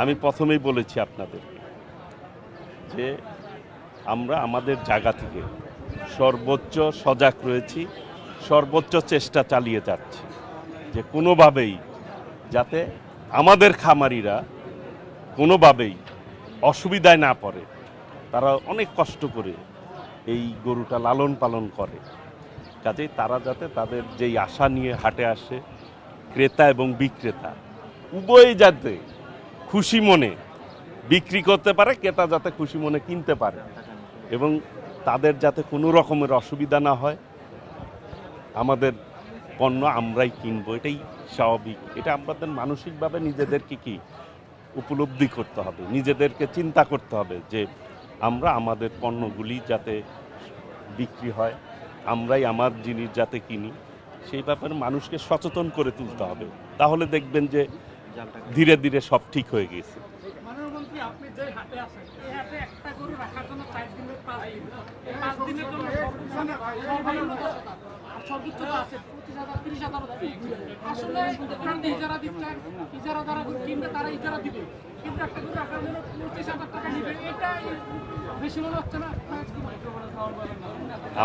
আমি প্রথমেই বলেছি আপনাদের যে আমরা আমাদের জায়গা থেকে সর্বোচ্চ সজাগ রয়েছি, সর্বোচ্চ চেষ্টা চালিয়ে যাচ্ছি যে কোনোভাবেই যাতে আমাদের খামারিরা কোনোভাবেই অসুবিধায় না পড়ে। তারা অনেক কষ্ট করে এই গরুটা লালন পালন করে, কাজেই তারা যাতে তাদের যেই আশা নিয়ে হাটে আসে, ক্রেতা এবং বিক্রেতা উভয়ই যাতে খুশি মনে বিক্রি করতে পারে, ক্রেতা যাতে খুশি মনে কিনতে পারে এবং তাদের যাতে কোনো রকমের অসুবিধা না হয়। আমাদের পণ্য আমরাই কিনবো, এটাই স্বাভাবিক। এটা আমাদের মানসিকভাবে নিজেদেরকে কি উপলব্ধি করতে হবে, নিজেদেরকে চিন্তা করতে হবে যে আমরা আমাদের পণ্যগুলি যাতে বিক্রি হয়, আমরাই আমার জিনিস যাতে কিনি, সেই ব্যাপারে মানুষকে সচেতন করে তুলতে হবে। তাহলে দেখবেন যে ধীরে ধীরে সব ঠিক হয়ে গেছে। মাননীয় আপনি যে হাটে আছেন, এই হাটে একটা গরু রাখার জন্য 4 দিনের 5 দিন, এই 5 দিনের জন্য সর্বনিম্ন 10,000 আর সর্বোচ্চ তো আছে 25,000 30,000 আসলে আপনি ইজারা দিচ্ছেন, ইজারা দ্বারা কিনবে তারা ইজারা দিবে, কিন্তু একটা গরু রাখার জন্য 25,000 টাকা নিবে, এটা বেশি মনে হচ্ছে না?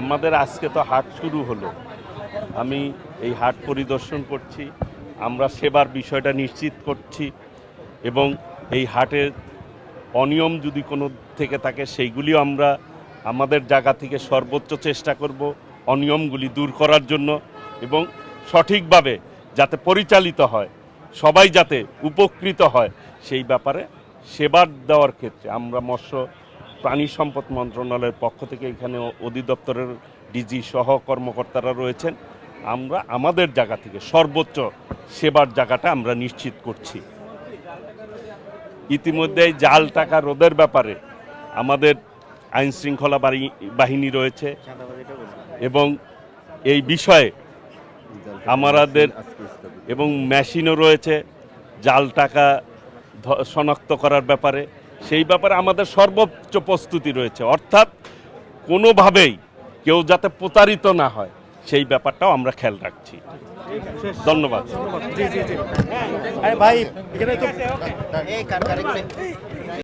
আমাদের আজকে তো হাট শুরু হলো, আমি এই হাট পরিদর্শন করছি, আমরা সেবার বিষয়টা নিশ্চিত করছি এবং এই হাটের অনিয়ম যদি কোনো থেকে থাকে সেইগুলিও আমরা আমাদের জায়গা থেকে সর্বোচ্চ চেষ্টা করব অনিয়মগুলি দূর করার জন্য এবং সঠিকভাবে যাতে পরিচালিত হয়, সবাই যাতে উপকৃত হয়, সেই ব্যাপারে সেবা দেওয়ার ক্ষেত্রে আমরা মৎস্য প্রাণী সম্পদ মন্ত্রণালয়ের পক্ষ থেকে এখানে অধিদপ্তরের ডিজি সহ কর্মকর্তারা রয়েছেন, আমরা আমাদের জায়গা থেকে সর্বোচ্চ সেবার জায়গাটা আমরা নিশ্চিত করছি। ইতিমধ্যে জাল টাকা রোধের ব্যাপারে আমাদের আইন শৃঙ্খলা বাহিনী রয়েছে এবং এই বিষয়ে আমাদের এবং মেশিনও রয়েছে জাল টাকা শনাক্ত করার ব্যাপারে, সেই ব্যাপারে আমাদের সর্বোচ্চ প্রস্তুতি রয়েছে, অর্থাৎ কোনোভাবেই কেউ যাতে প্রতারিত না হয় সেই ব্যাপারটাও আমরা খেয়াল রাখছি। ধন্যবাদ। ভাই